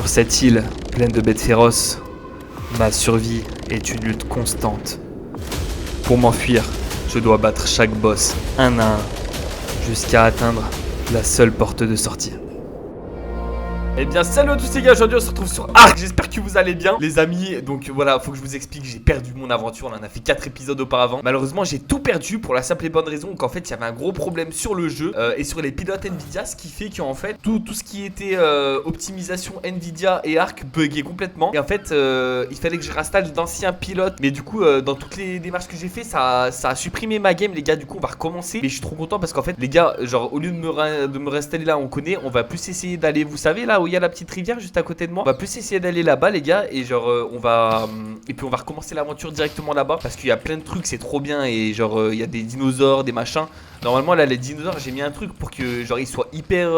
Sur cette île pleine de bêtes féroces, ma survie est une lutte constante. Pour m'enfuir, je dois battre chaque boss un à un, jusqu'à atteindre la seule porte de sortie. Eh bien salut à tous les gars, aujourd'hui on se retrouve sur Ark, j'espère que vous allez bien les amis. Donc voilà, faut que je vous explique, j'ai perdu mon aventure, on en a fait 4 épisodes auparavant. Malheureusement j'ai tout perdu pour la simple et bonne raison qu'en fait il y avait un gros problème sur le jeu et sur les pilotes Nvidia. Ce qui fait qu'en fait tout ce qui était optimisation Nvidia et Ark buguait complètement. Et en fait il fallait que je réinstalle d'anciens pilotes. Mais du coup dans toutes les démarches que j'ai fait ça a supprimé ma game les gars. Du coup on va recommencer. Mais je suis trop content parce qu'en fait les gars, genre au lieu de me réinstaller là on connaît, on va plus essayer d'aller, vous savez là où il y a la petite rivière juste à côté de moi. On va plus essayer d'aller là-bas les gars. Et genre on va et puis on va recommencer l'aventure directement là-bas parce qu'il y a plein de trucs, c'est trop bien. Et genre il y a des dinosaures, des machins. Normalement là les dinosaures j'ai mis un truc pour que genre ils soient hyper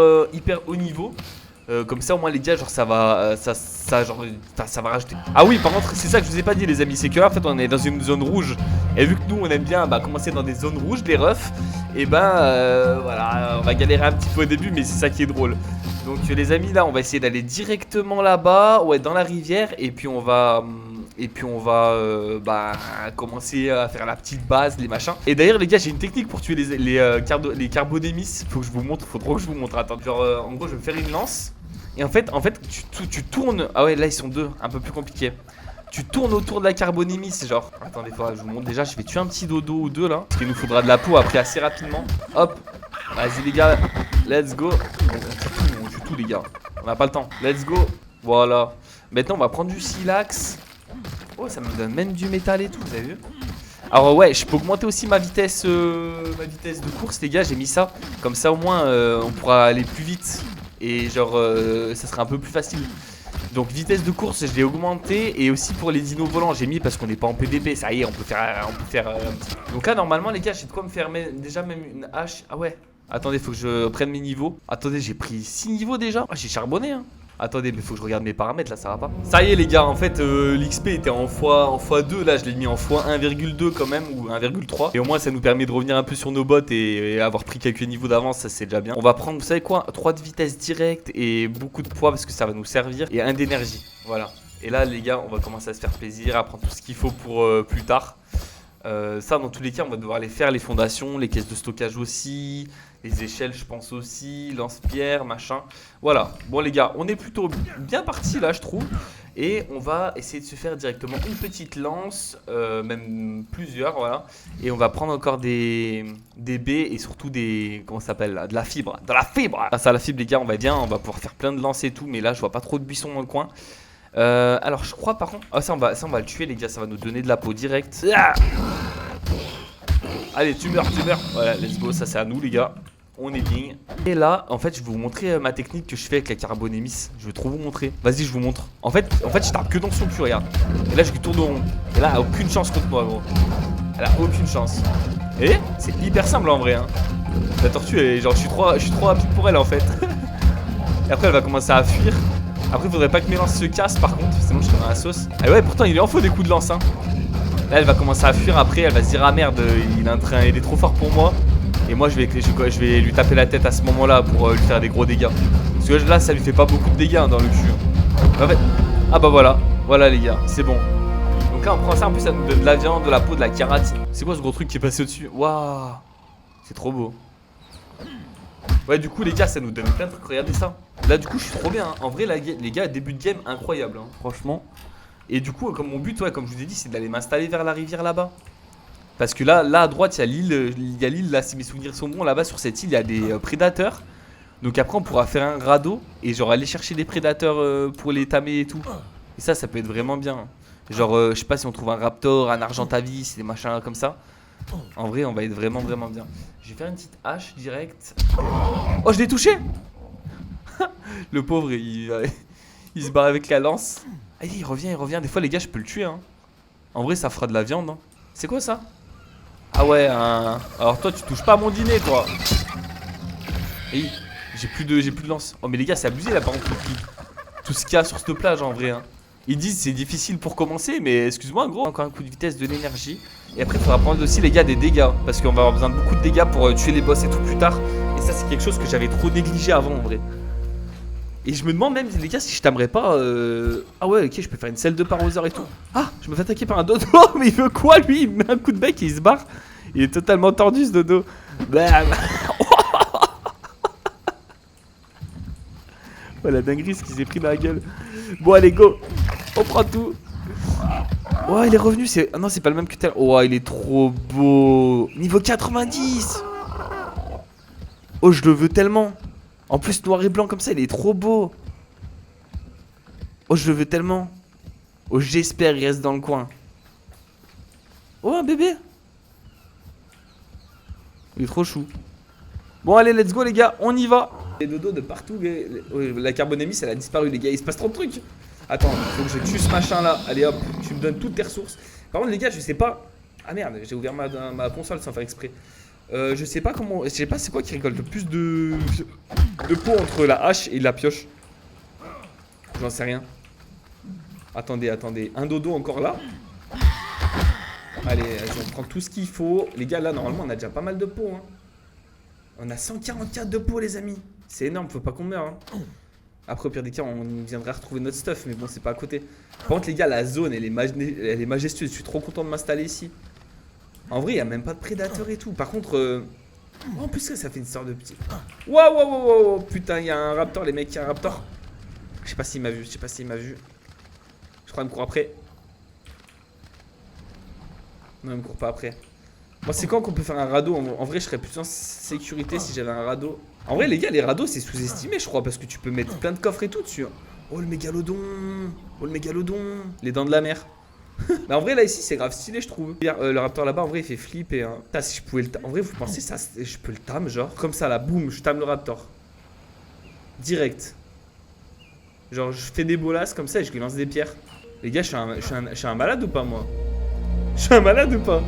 haut niveau. Comme ça au moins les gars genre ça va ça va rajouter. Ah oui par contre c'est ça que je vous ai pas dit les amis, c'est que là en fait on est dans une zone rouge. Et vu que nous on aime bien commencer dans des zones rouges les refs, et voilà on va galérer un petit peu au début mais c'est ça qui est drôle. Donc les amis là on va essayer d'aller directement là-bas, ouais dans la rivière. Et puis on va commencer à faire la petite base, les machins. Et d'ailleurs les gars j'ai une technique pour tuer les carbodémis. Faut que je vous montre, faut trop que je vous montre. Attends, genre en gros je vais faire une lance. Et en fait tu tournes. Ah ouais là ils sont deux, un peu plus compliqué. Tu tournes autour de la carbodémis genre. Attendez, je vous montre déjà, je vais tuer un petit dodo ou deux là. Parce qu'il nous faudra de la peau après assez rapidement. Hop, vas-y les gars, let's go. On tue tout les gars, on n'a pas le temps, let's go. Voilà, maintenant on va prendre du silex. Oh ça me donne même du métal et tout, vous avez vu. Alors ouais, je peux augmenter aussi ma vitesse de course les gars, j'ai mis ça. Comme ça au moins on pourra aller plus vite. Et genre ça sera un peu plus facile. Donc vitesse de course je l'ai augmenté. Et aussi pour les dinos volants j'ai mis parce qu'on n'est pas en PVP. Ça y est on peut faire un petit... Donc là normalement les gars j'ai de quoi me faire déjà même une hache. Ah ouais, attendez faut que je prenne mes niveaux. Attendez j'ai pris 6 niveaux déjà. Ah j'ai charbonné hein. Attendez, mais faut que je regarde mes paramètres là, ça va pas. Ça y est les gars, en fait l'XP était en x2, là je l'ai mis en x1,2 quand même, ou 1,3. Et au moins ça nous permet de revenir un peu sur nos bottes et avoir pris quelques niveaux d'avance, ça c'est déjà bien. On va prendre, vous savez quoi, 3 de vitesse directe et beaucoup de poids parce que ça va nous servir. Et 1 d'énergie, voilà. Et là les gars, on va commencer à se faire plaisir, à prendre tout ce qu'il faut pour plus tard. Ça dans tous les cas on va devoir aller faire les fondations, les caisses de stockage aussi, les échelles je pense aussi, lance-pierre, machin. Voilà, bon les gars on est plutôt bien parti là je trouve. Et on va essayer de se faire directement une petite lance, même plusieurs voilà. Et on va prendre encore des baies et surtout des, comment ça s'appelle là, de la fibre. De la fibre. Grâce à la fibre les gars on va bien, on va pouvoir faire plein de lances et tout. Mais là je vois pas trop de buissons dans le coin. Alors je crois par contre, ça on va le tuer les gars, ça va nous donner de la peau directe. Allez tu meurs, voilà let's go, ça c'est à nous les gars, on est digne. Et là en fait je vais vous montrer ma technique que je fais avec la carbodémis. Je vais trop vous montrer, vas-y je vous montre. En fait je tape que dans son cul, regarde. Et là je lui tourne au rond, et là elle a aucune chance contre moi gros. Elle a aucune chance. Et c'est hyper simple en vrai hein. La tortue elle, genre je suis trop rapide pour elle en fait. Et après elle va commencer à fuir. Après il faudrait pas que mes lances se cassent par contre, sinon je serai dans la sauce. Ah ouais pourtant il est en faux des coups de lance hein. Là elle va commencer à fuir, après elle va se dire ah merde il est trop fort pour moi. Et moi je vais lui taper la tête à ce moment là pour lui faire des gros dégâts. Parce que là ça lui fait pas beaucoup de dégâts hein, dans le cul. En fait, ah bah voilà les gars, c'est bon. Donc là on prend ça, en plus ça nous donne de la viande, de la peau, de la kératine. C'est quoi ce gros truc qui est passé au-dessus? Waouh, c'est trop beau. Ouais du coup les gars ça nous donne plein de trucs, regardez ça. Là du coup je suis trop bien hein. En vrai les gars début de game incroyable hein, franchement. Et du coup comme mon but ouais comme je vous ai dit c'est d'aller m'installer vers la rivière là-bas. Parce que là à droite il y a l'île là, si mes souvenirs sont bons, là-bas sur cette île il y a des prédateurs. Donc après on pourra faire un radeau et genre aller chercher des prédateurs pour les tamer et tout. Et ça peut être vraiment bien. Genre je sais pas si on trouve un raptor, un argentavis, des machins comme ça. En vrai on va être vraiment bien. Je vais faire une petite hache direct. Oh je l'ai touché. Le pauvre il se barre avec la lance. Ah il revient. Des fois les gars je peux le tuer hein. En vrai ça fera de la viande hein. C'est quoi ça? Ah ouais alors toi tu touches pas à mon dîner toi. Et j'ai plus de lance. Oh mais les gars c'est abusé là par contre tout ce qu'il y a sur cette plage en vrai hein. Ils disent c'est difficile pour commencer mais excuse-moi gros. Encore un coup de vitesse, de l'énergie. Et après il faudra prendre aussi les gars des dégâts. Parce qu'on va avoir besoin de beaucoup de dégâts pour tuer les boss et tout plus tard. Et ça c'est quelque chose que j'avais trop négligé avant en vrai. Et je me demande même, les gars, si je tamerais pas. Ah ouais, ok, je peux faire une selle de parauseur et tout. Ah, je me fais attaquer par un dodo. Mais il veut quoi, lui? Il me met un coup de bec et il se barre. Il est totalement tordu, ce dodo. Bam. Oh, la dinguerie, ce qu'il s'est pris dans la gueule. Bon, allez, go. On prend tout. Oh, il est revenu. Ah non, c'est pas le même que tel. Oh, il est trop beau. Niveau 90. Oh, je le veux tellement. En plus, noir et blanc comme ça, il est trop beau. Oh, je le veux tellement. Oh, j'espère qu'il reste dans le coin. Oh, un bébé. Il est trop chou. Bon, allez, let's go, les gars. On y va. Les dodos de partout. La carbonémie, elle a disparu, les gars. Il se passe trop de trucs. Attends, faut que je tue ce machin là. Allez, hop. Tu me donnes toutes tes ressources. Par contre, les gars, je sais pas. Ah merde, j'ai ouvert ma console sans faire exprès. Je sais pas comment. Je sais pas c'est quoi qui récolte le plus de peau entre la hache et la pioche. J'en sais rien. Attendez, attendez. Un dodo encore là. Allez, on prend tout ce qu'il faut. Les gars, là, normalement, on a déjà pas mal de peau. Hein. On a 144 de peau, les amis. C'est énorme, faut pas qu'on meure. Hein. Après, au pire des cas, on viendra retrouver notre stuff. Mais bon, c'est pas à côté. Par contre, les gars, la zone, elle est majestueuse. Je suis trop content de m'installer ici. En vrai, il n'y a même pas de prédateurs et tout. Par contre, en plus, ça fait une sorte de petit. Waouh, waouh, waouh, wow. Putain, il y a un raptor, les mecs, il y a un raptor. Je sais pas s'il m'a vu, je sais pas s'il m'a vu. Je crois qu'il me court après. Non, il me court pas après. Moi, c'est quand qu'on peut faire un radeau? En vrai, je serais plus en sécurité si j'avais un radeau. En vrai, les gars, les radeaux, c'est sous-estimé, je crois, parce que tu peux mettre plein de coffres et tout dessus. Oh, le mégalodon. Oh, le mégalodon. Les dents de la mer. Mais en vrai, là, ici, c'est grave stylé, je trouve. Le raptor là-bas, en vrai, il fait flipper. Hein. Putain, si je pouvais le. En vrai, vous pensez ça, je peux le tam, genre comme ça, là, boum, je tame le raptor. Direct. Genre, je fais des bolasses comme ça et je lui lance des pierres. Les gars, je suis un malade ou pas, moi? Je suis un malade ou pas?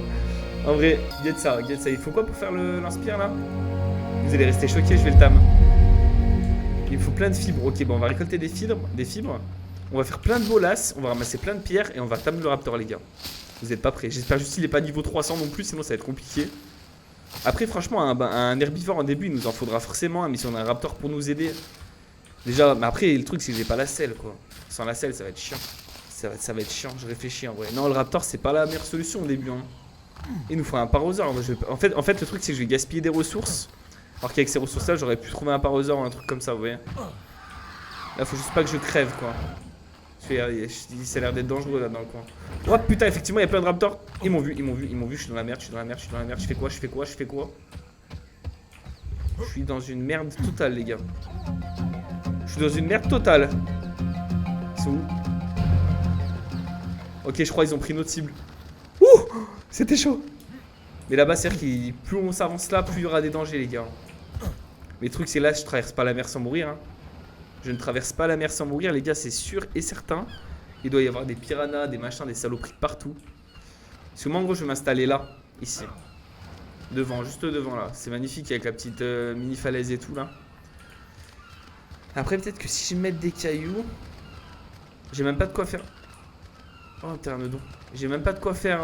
En vrai, get ça. Il faut quoi pour faire le lance-pierre, là? Vous allez rester choqués, je vais le tam. Il me faut plein de fibres. Ok, bon, on va récolter des fibres. On va faire plein de bolasses, on va ramasser plein de pierres et on va tamer le raptor, les gars. Vous êtes pas prêts. J'espère juste qu'il n'est pas niveau 300 non plus, sinon ça va être compliqué. Après, franchement, un herbivore en début, il nous en faudra forcément. Mais si on a un raptor pour nous aider. Déjà, mais après, le truc, c'est que j'ai pas la selle, quoi. Sans la selle, ça va être chiant. Ça va être chiant, je réfléchis en vrai. Non, le raptor, c'est pas la meilleure solution au début. Hein. Il nous fera un parasaure. En fait, le truc, c'est que je vais gaspiller des ressources. Alors qu'avec ces ressources-là, j'aurais pu trouver un parasaure ou un truc comme ça, vous voyez. Là, faut juste pas que je crève, quoi. Ça a l'air d'être dangereux là dans le coin. Oh putain, effectivement, il y a plein de raptors. Ils m'ont vu. Je suis dans la merde, Je fais quoi? Je suis dans une merde totale, les gars. Je suis dans une merde totale. Ils sont où? Ok, je crois qu'ils ont pris notre cible. Ouh, c'était chaud. Mais là-bas, c'est-à-dire que plus on s'avance là, plus il y aura des dangers, les gars. Mais le truc, c'est là, je traverse pas la mer sans mourir. Hein. Je ne traverse pas la mer sans mourir, les gars, c'est sûr et certain. Il doit y avoir des piranhas, des machins, des saloperies partout. Parce que moi, en gros, je vais m'installer là, ici. Devant, juste devant là. C'est magnifique avec la petite mini falaise et tout là. Après, peut-être que si je mets des cailloux, j'ai même pas de quoi faire. Oh, Ternedon. J'ai même pas de quoi faire.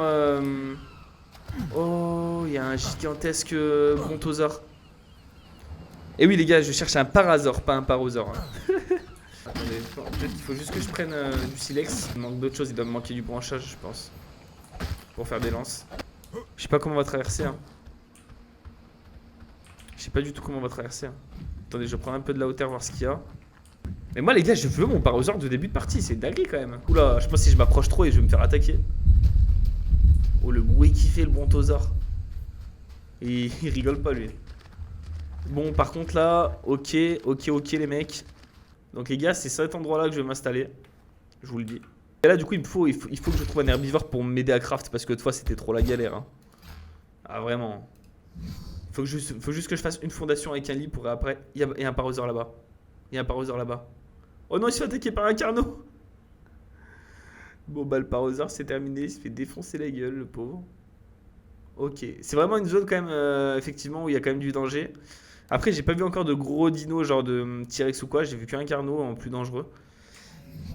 Oh, il y a un gigantesque brontosaure. Et oui, les gars, je cherche un parasaure, pas un parasaure. Hein. Attendez, peut-être qu'il faut juste que je prenne du silex. Il manque d'autres choses, il doit me manquer du branchage, je pense. Pour faire des lances. Je sais pas comment on va traverser. Hein. Je sais pas du tout comment on va traverser. Hein. Attendez, je prends un peu de la hauteur, voir ce qu'il y a. Mais moi, les gars, je veux mon parasaure de début de partie. C'est dingue quand même. Oula, je pense que si je m'approche trop et je vais me faire attaquer. Oh, le bruit qu'il fait, le brontosaure. Et il rigole pas, lui. Bon, par contre, là, ok, les mecs. Donc, les gars, c'est cet endroit-là que je vais m'installer. Je vous le dis. Et là, du coup, il faut que je trouve un herbivore pour m'aider à craft. Parce que de fois, c'était trop la galère. Hein. Ah, vraiment. Faut juste que je fasse une fondation avec un lit pour après. Il y a un parasaure là-bas. Oh non, il se fait attaquer par un carnot. Bon, bah, le parasaure, c'est terminé. Il se fait défoncer la gueule, le pauvre. Ok. C'est vraiment une zone, quand même, effectivement, où il y a quand même du danger. Après, j'ai pas vu encore de gros dinos, genre de T-Rex ou quoi. J'ai vu qu'un carnot en plus dangereux.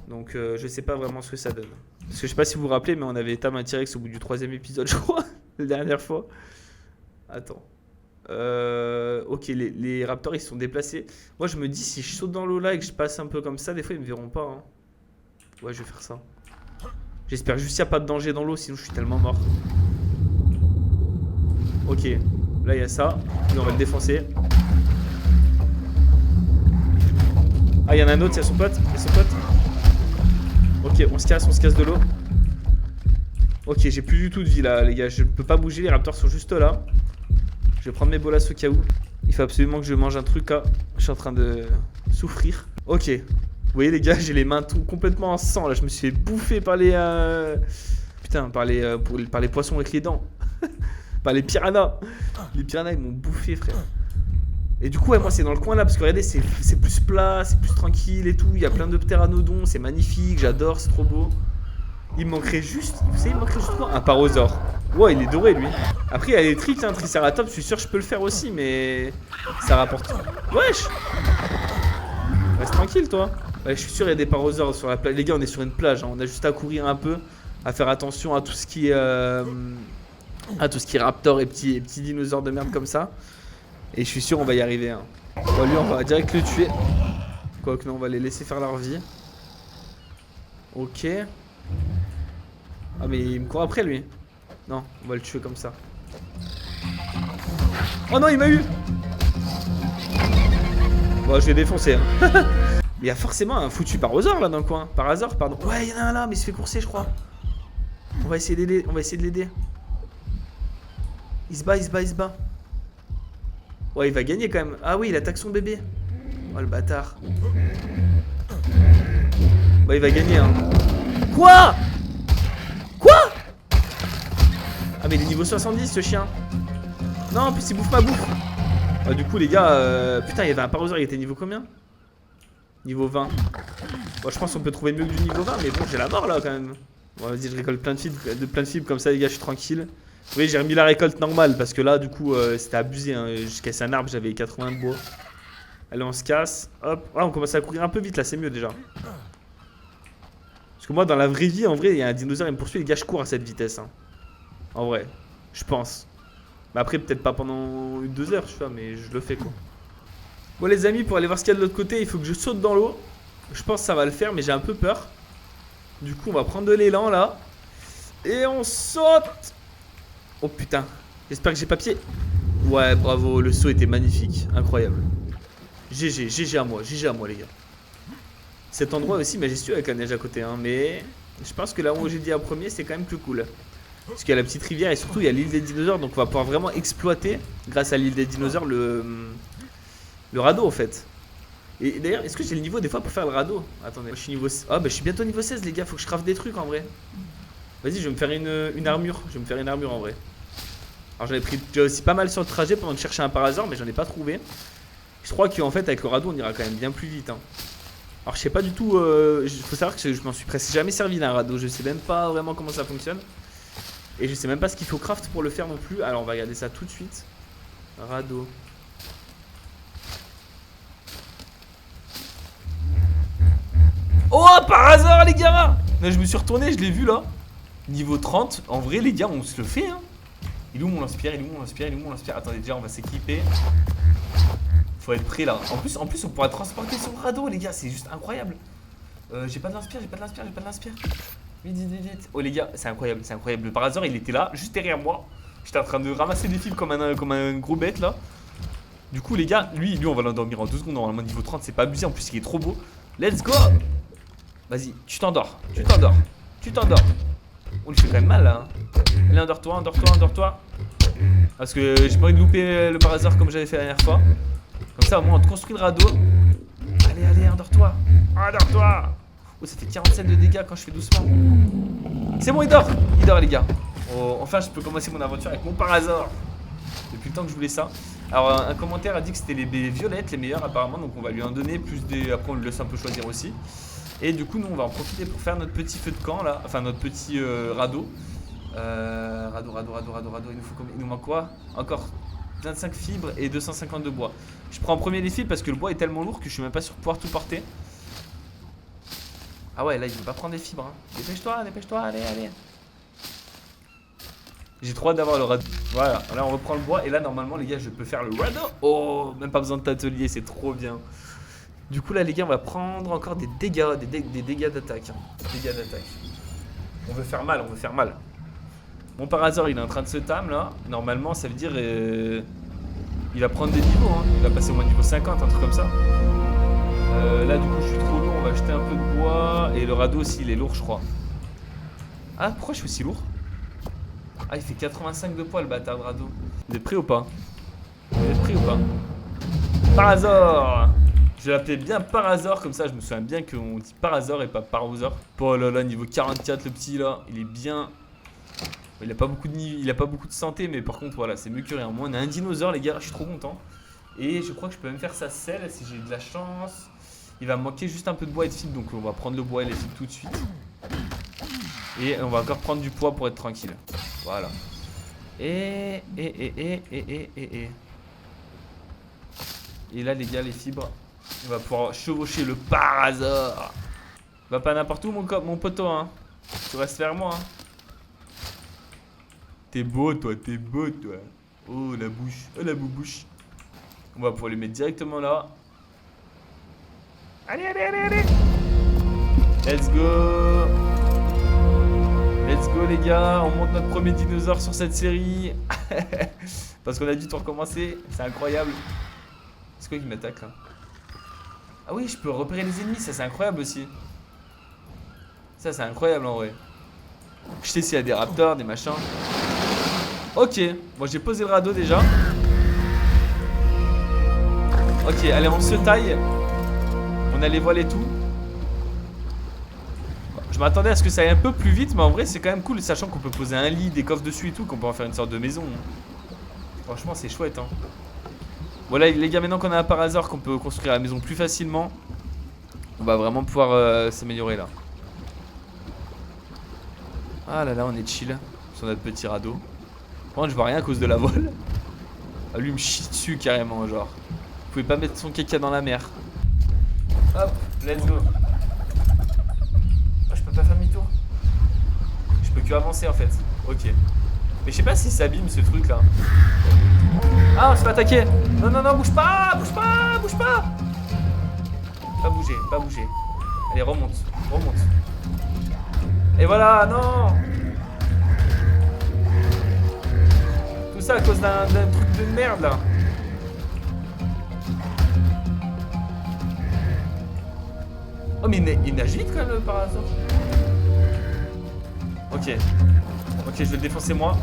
Donc, je sais pas vraiment ce que ça donne. Parce que je sais pas si vous vous rappelez, mais on avait éteint un T-Rex au bout du 3e épisode, je crois, la dernière fois. Attends. Ok, les raptors ils se sont déplacés. Moi je me dis si je saute dans l'eau là et que je passe un peu comme ça, des fois ils me verront pas. Hein. Ouais, je vais faire ça. J'espère juste qu'il n'y a pas de danger dans l'eau, sinon je suis tellement mort. Ok, là il y a ça. Lui, on va le défoncer. Ah, il y en a un autre, il y a son pote. Il y a son pote. Ok, on se casse de l'eau. Ok, j'ai plus du tout de vie là, les gars. Je peux pas bouger, les raptors sont juste là. Je vais prendre mes bolas au cas où. Il faut absolument que je mange un truc là. Je suis en train de souffrir. Ok. Vous voyez les gars, j'ai les mains tout complètement en sang là. Je me suis fait bouffer par les... Putain, par les poissons avec les dents. Par les piranhas. Les piranhas ils m'ont bouffé frère. Et du coup ouais, moi c'est dans le coin là. Parce que regardez c'est plus plat, c'est plus tranquille et tout. Il y a plein de ptéranodons, c'est magnifique. J'adore, c'est trop beau. Il me manquerait juste... Vous savez il me manquerait juste quoi? Un parasaure. Ouais il est doré lui. Après il y a les tricks, hein, Triceratops, je suis sûr que je peux le faire aussi. Mais ça rapporte... Wesh. Reste tranquille toi. Ouais, je suis sûr qu'il y a des parasaures sur la plage. Les gars, on est sur une plage, hein. On a juste à courir un peu, à faire attention à tout ce qui est raptor et petits dinosaures de merde comme ça. Et je suis sûr on va y arriver. Hein. Bon, lui, on va direct le tuer. Quoique non, on va les laisser faire leur vie. Ok. Ah mais il me court après lui. Non, on va le tuer comme ça. Oh non, il m'a eu. Bon, je vais défoncer. Hein. Il y a forcément un foutu parasaure là dans le coin. Parasaure, pardon. Ouais, il y en a un là, mais il se fait courser, je crois. On va essayer de l'aider. Il se bat. Ouais, il va gagner quand même. Ah oui, il attaque son bébé. Oh le bâtard. Bah, il va gagner, hein. Quoi? Ah, mais il est niveau 70 ce chien. Non, en plus, il bouffe ma bouffe. Bah, du coup, les gars, putain, il y avait un parasaure, il était niveau combien? Niveau 20. Bon, je pense qu'on peut trouver mieux que du niveau 20, mais bon, j'ai la mort là quand même. Bon, vas-y, je récolte plein de fibres comme ça, les gars, je suis tranquille. Vous voyez, j'ai remis la récolte normale parce que là, du coup, c'était abusé. Hein. Je cassais un arbre, j'avais 80 de bois. Allez, on se casse. Hop. Ah, on commence à courir un peu vite là, c'est mieux déjà. Parce que moi, dans la vraie vie, en vrai, il y a un dinosaure, il me poursuit, les gars, je cours à cette vitesse. Hein. En vrai, je pense. Mais après, peut-être pas pendant 2 heures, je sais pas, mais je le fais quoi. Bon les amis, pour aller voir ce qu'il y a de l'autre côté, il faut que je saute dans l'eau. Je pense que ça va le faire, mais j'ai un peu peur. Du coup, on va prendre de l'élan là. Et on saute. Oh putain, j'espère que j'ai papier. Ouais, bravo, le saut était magnifique, incroyable. GG à moi les gars. Cet endroit est aussi majestueux avec la neige à côté, hein, mais je pense que là où j'ai dit en premier, c'est quand même plus cool. Parce qu'il y a la petite rivière et surtout il y a l'île des dinosaures, donc on va pouvoir vraiment exploiter, grâce à l'île des dinosaures, le radeau en fait. Et d'ailleurs, est-ce que j'ai le niveau des fois pour faire le radeau? Attendez, moi, je suis niveau... Ah bah je suis bientôt niveau 16 les gars, faut que je crafte des trucs en vrai. Vas-y, je vais me faire une armure. Je vais me faire une armure en vrai. Alors j'en ai pris déjà aussi pas mal sur le trajet pendant de chercher un parasaure, mais j'en ai pas trouvé. Je crois qu'en fait avec le radeau on ira quand même bien plus vite. Hein. Alors je sais pas du tout, faut savoir que je m'en suis presque jamais servi d'un radeau. Je sais même pas vraiment comment ça fonctionne. Et je sais même pas ce qu'il faut craft pour le faire non plus. Alors on va regarder ça tout de suite. Radeau. Oh, par hasard les gars! Non, je me suis retourné, je l'ai vu là. Niveau 30, en vrai les gars on se le fait hein. Il est où mon lance-pierre? Attendez, déjà on va s'équiper. Faut être prêt là. En plus on pourra transporter sur le radeau les gars, c'est juste incroyable. J'ai pas de lance-pierre. Vite. Oh les gars, c'est incroyable. Le parasaure il était là, juste derrière moi. J'étais en train de ramasser des fils comme un gros bête là. Du coup les gars, lui on va l'endormir en 2 secondes. Normalement niveau 30 c'est pas abusé, en plus il est trop beau. Let's go. Vas-y, tu t'endors. On lui fait quand même mal là. Allez, endors-toi. Parce que j'ai pas envie de louper le parasaure comme j'avais fait la dernière fois. Comme ça, au moins, on te construit le radeau. Allez, endors-toi. Oh, ça fait 47 de dégâts quand je fais doucement. C'est bon, il dort, les gars. Oh, enfin, je peux commencer mon aventure avec mon parasaure. Depuis le temps que je voulais ça. Alors, un commentaire a dit que c'était les baies violettes, les meilleures apparemment. Donc, on va lui en donner plus des. Après, on le laisse un peu choisir aussi. Et du coup, nous, on va en profiter pour faire notre petit feu de camp là. Enfin, notre petit radeau. Radeau. Il nous manque quoi? Encore 25 fibres et 250 de bois. Je prends en premier les fibres parce que le bois est tellement lourd que je suis même pas sûr de pouvoir tout porter. Ah ouais, là, il veut pas prendre des fibres. Hein. Dépêche-toi, allez. J'ai trop hâte d'avoir le radeau. Voilà, là on reprend le bois. Et là normalement les gars je peux faire le radeau. Oh, même pas besoin de t'atelier, c'est trop bien. Du coup là les gars on va prendre encore des dégâts. Des dégâts d'attaque. Dégâts d'attaque. On veut faire mal, on veut faire mal. Bon par hasard il est en train de se tam là. Normalement ça veut dire il va prendre des niveaux hein. Il va passer au moins niveau 50, un truc comme ça. Là du coup je suis trop lourd, on va acheter un peu de bois. Et le radeau aussi il est lourd je crois. Ah pourquoi je suis aussi lourd? Ah il fait 85 de poids le bâtard de radeau. Vous êtes prêts ou pas? Vous êtes prêts ou pas? Parazor. Je vais l'appeler bien Parazor, comme ça je me souviens bien qu'on dit Parazor et pas Parazor. Oh là là, niveau 44 le petit là, il est bien. Il a pas beaucoup de santé, mais par contre voilà, c'est mieux que rien. Moi on a un dinosaure les gars, je suis trop content. Et je crois que je peux même faire sa selle si j'ai de la chance. Il va me manquer juste un peu de bois et de fil, donc on va prendre le bois et les fils tout de suite. Et on va encore prendre du poids pour être tranquille. Voilà. Et là les gars, les fibres, on va pouvoir chevaucher le Parazor. Va pas n'importe où mon poteau hein. Tu restes vers moi hein. T'es beau toi, t'es beau toi. Oh la bouche, oh la boubouche. On va pouvoir les mettre directement là. Allez, allez, allez, allez. Let's go. Let's go les gars, on monte notre premier dinosaure sur cette série. Parce qu'on a dû tout recommencer, c'est incroyable. C'est quoi qui m'attaque là? Ah oui, je peux repérer les ennemis, ça c'est incroyable aussi. Ça c'est incroyable en vrai. Je sais s'il y a des raptors, des machins. Ok, bon j'ai posé le radeau déjà. Ok, allez on se taille. On a les voiles et tout. Je m'attendais à ce que ça aille un peu plus vite, mais en vrai c'est quand même cool, sachant qu'on peut poser un lit, des coffres dessus et tout, qu'on peut en faire une sorte de maison. Franchement c'est chouette hein. Voilà les gars, maintenant qu'on a un Parazor, qu'on peut construire la maison plus facilement, on va vraiment pouvoir s'améliorer là. Ah là là, on est chill sur notre petit radeau. Par contre je vois rien à cause de la voile. Ah, lui me chie dessus carrément genre. Vous pouvez pas mettre son caca dans la mer. Hop, let's go. Je peux pas faire demi-tour. Je peux que avancer en fait. Ok. Mais je sais pas si ça abîme ce truc là. Ah on se fait attaquer. Non non non, bouge pas. Bouge pas. Bouge pas. Pas bouger, pas bouger. Allez remonte, remonte. Et voilà, non. Tout ça à cause d'un truc de merde là. Oh mais il nage vite quand même par hasard. Ok. Ok, je vais le défoncer moi.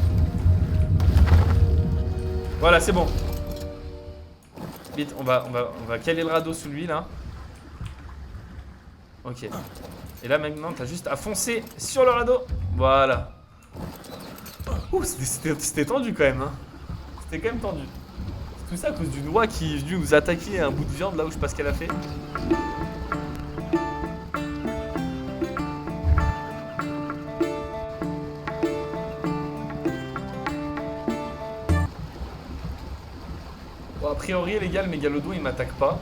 Voilà, c'est bon. Vite, on va caler le radeau sous lui là. Ok. Et là maintenant, t'as juste à foncer sur le radeau. Voilà. Ouh, c'était tendu quand même. Hein. C'était quand même tendu. Tout ça à cause d'une oie qui est venue nous attaquer un bout de viande là où je sais pas ce qu'elle a fait. Bon, a priori les gars, le mégalodon il m'attaque pas.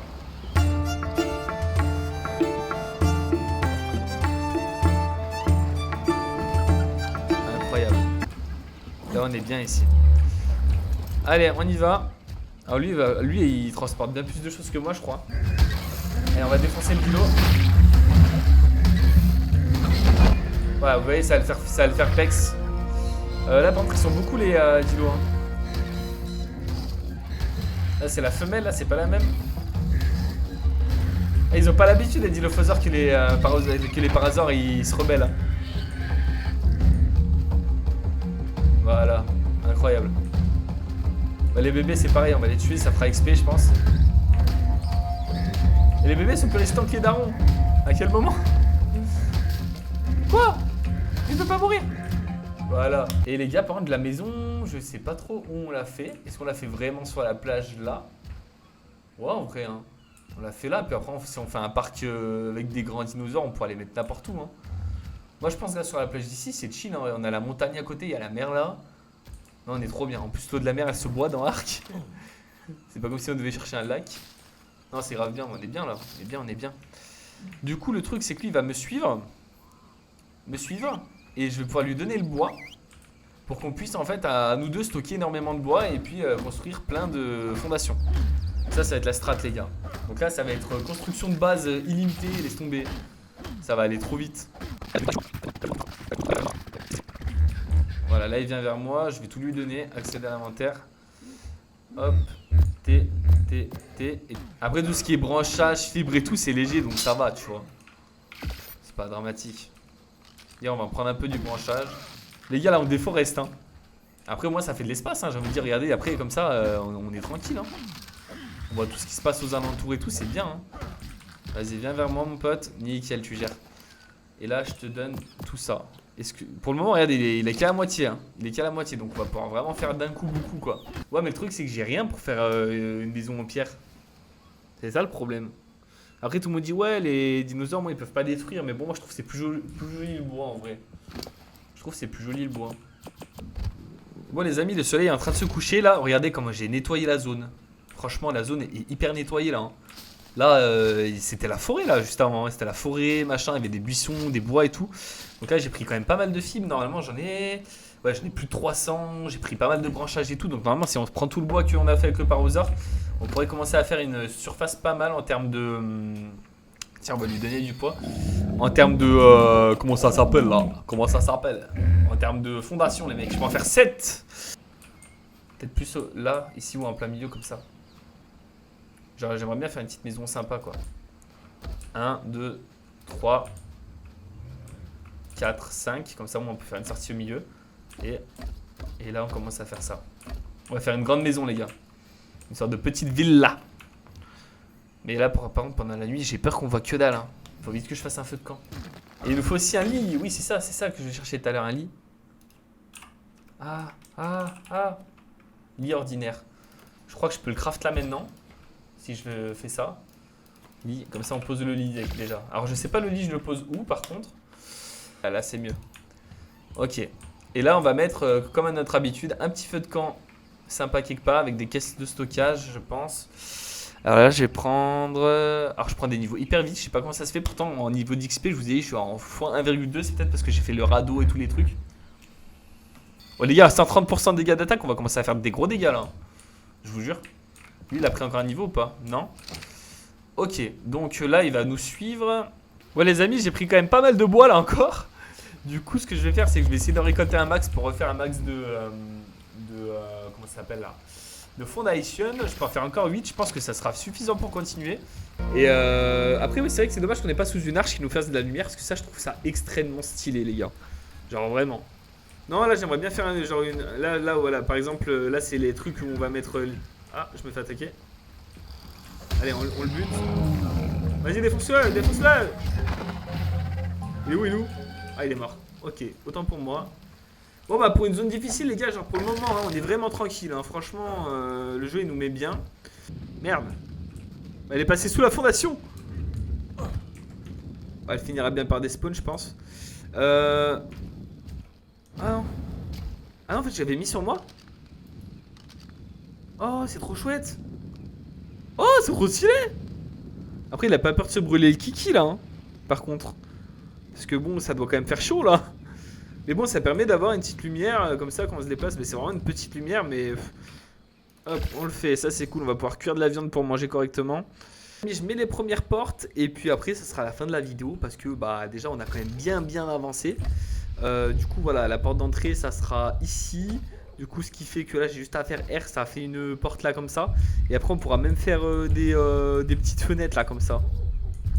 Incroyable. Là on est bien ici. Allez, on y va. Alors lui il transporte bien plus de choses que moi je crois. Allez, on va défoncer le dilo. Voilà, vous voyez, ça va le faire pex. Là par contre ils sont beaucoup les dilos. Hein. Là c'est la femelle, là c'est pas la même. Ah, ils ont pas l'habitude les dilophosaures que les Parazors ils se rebellent. Hein. Voilà, incroyable. Bah, les bébés c'est pareil, on va les tuer, ça fera XP je pense. Et les bébés sont plus résistants que les darons. À quel moment? Quoi? Il peut pas mourir. Voilà. Et les gars, par contre, de la maison, je sais pas trop où on l'a fait. Est-ce qu'on l'a fait vraiment sur la plage là? Ouais, en vrai, hein. On l'a fait là, puis après, si on fait un parc avec des grands dinosaures, on pourra les mettre n'importe où. Hein. Moi, je pense que là, sur la plage d'ici, c'est chill. Hein. On a la montagne à côté, il y a la mer là. Non, on est trop bien. En plus, l'eau de la mer, elle se boit dans l'arc. C'est pas comme si on devait chercher un lac. Non, c'est grave bien, on est bien là. On est bien, on est bien. Du coup, le truc, c'est que lui, il va me suivre. Et je vais pouvoir lui donner le bois. pour qu'on puisse en fait à nous deux stocker énormément de bois et puis construire plein de fondations. Ça va être la strat les gars. Donc là ça va être construction de base illimitée, laisse tomber. Ça va aller trop vite. Voilà, là il vient vers moi, je vais tout lui donner, accéder à l'inventaire. Hop, T. Et après tout ce qui est branchage, fibre et tout, c'est léger donc ça va, tu vois. C'est pas dramatique. Et on va prendre un peu du branchage. Les gars là on déforeste hein. Après moi ça fait de l'espace hein, j'ai envie de dire, regardez, après comme ça on est tranquille hein. On voit tout ce qui se passe aux alentours et tout, c'est bien hein. Vas-y viens vers moi mon pote, nickel tu gères. Et là je te donne tout ça. Est-ce que pour le moment regardez il est qu'à la moitié hein. Il est qu'à la moitié donc on va pouvoir vraiment faire d'un coup beaucoup quoi. Ouais mais le truc c'est que j'ai rien pour faire une maison en pierre. C'est ça le problème. Après tout le monde dit ouais les dinosaures moi ils peuvent pas détruire, mais bon moi je trouve que c'est plus joli le bois en vrai. Je trouve que c'est plus joli le bois. Bon les amis, le soleil est en train de se coucher là. Regardez comment j'ai nettoyé la zone. Franchement la zone est hyper nettoyée là hein. Là c'était la forêt là juste avant hein. C'était la forêt machin, il y avait des buissons, des bois et tout. Donc là j'ai pris quand même pas mal de fibres. Normalement j'en ai plus de 300. J'ai pris pas mal de branchages et tout. Donc normalement si on prend tout le bois qu'on a fait avec le paroseur, on pourrait commencer à faire une surface pas mal en termes de... Tiens, on va lui donner du poids. En termes de... comment ça s'appelle là? Comment ça s'appelle? En termes de fondation les mecs. Je peux en faire 7. Peut-être plus là, ici ou en plein milieu comme ça. Genre j'aimerais bien faire une petite maison sympa quoi. 1, 2, 3, 4, 5. Comme ça on peut faire une sortie au milieu. Et là on commence à faire ça. On va faire une grande maison les gars. Une sorte de petite villa. Mais là par contre pendant la nuit j'ai peur qu'on voit que dalle hein. Faut vite que je fasse un feu de camp. Et il nous faut aussi un lit. Oui c'est ça que je cherchais tout à l'heure, un lit. Lit ordinaire. Je crois que je peux le craft là maintenant. Si je fais ça. Lit, comme ça on pose le lit déjà. Alors je sais pas le lit je le pose où par contre. Ah, là c'est mieux. Ok. Et là on va mettre comme à notre habitude un petit feu de camp sympa quelque part avec des caisses de stockage je pense. Alors là je vais prendre... Alors je prends des niveaux hyper vite, je sais pas comment ça se fait. Pourtant en niveau d'XP je vous ai dit je suis en x1,2. C'est peut-être parce que j'ai fait le radeau et tous les trucs. Oh les gars, 130% de dégâts d'attaque, on va commencer à faire des gros dégâts là. Je vous jure. Lui il a pris encore un niveau ou pas? Non. Ok, donc là il va nous suivre. Ouais les amis, j'ai pris quand même pas mal de bois là encore. Du coup ce que je vais faire c'est que je vais essayer d'en récolter un max pour refaire un max de comment ça s'appelle là, de fondation. Je peux en faire encore 8, je pense que ça sera suffisant pour continuer. Et après oui c'est vrai que c'est dommage qu'on n'ait pas sous une arche qui nous fasse de la lumière. Parce que ça je trouve ça extrêmement stylé les gars. Genre vraiment. Non là j'aimerais bien faire genre une... Là voilà par exemple là c'est les trucs où on va mettre... Ah je me fais attaquer. Allez on le bute. Vas-y défonce-le, défonce-le. Il est où? Ah il est mort. Ok, autant pour moi. Bon bah pour une zone difficile les gars, genre pour le moment hein, on est vraiment tranquille hein. Franchement le jeu il nous met bien. Merde. Elle est passée sous la fondation. Elle finira bien par des spawns je pense. Ah non. Ah non en fait j'avais mis sur moi. Oh c'est trop chouette. Oh c'est trop stylé. Après il a pas peur de se brûler le kiki là hein, par contre. Parce que bon ça doit quand même faire chaud là. Mais bon ça permet d'avoir une petite lumière comme ça quand on se déplace. Mais c'est vraiment une petite lumière mais... Hop on le fait, ça c'est cool. On va pouvoir cuire de la viande pour manger correctement. Je mets les premières portes et puis après ça sera la fin de la vidéo. Parce que bah déjà on a quand même bien avancé. Du coup voilà la porte d'entrée ça sera ici. Du coup ce qui fait que là j'ai juste à faire R. Ça fait une porte là comme ça. Et après on pourra même faire des petites fenêtres là comme ça.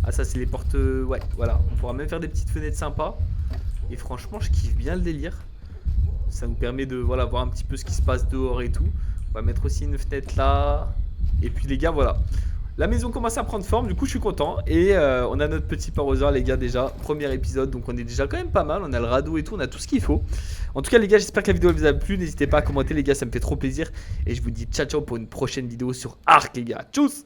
Ah ça c'est les portes... ouais voilà. On pourra même faire des petites fenêtres sympas. Et franchement je kiffe bien le délire. Ça nous permet de voilà, voir un petit peu ce qui se passe dehors et tout. On va mettre aussi une fenêtre là. Et puis les gars voilà. La maison commence à prendre forme, du coup je suis content. Et on a notre petit paroseur les gars déjà. Premier épisode, donc on est déjà quand même pas mal. On a le radeau et tout, on a tout ce qu'il faut. En tout cas les gars j'espère que la vidéo vous a plu. N'hésitez pas à commenter les gars, ça me fait trop plaisir. Et je vous dis ciao ciao pour une prochaine vidéo sur Ark les gars. Tchuss.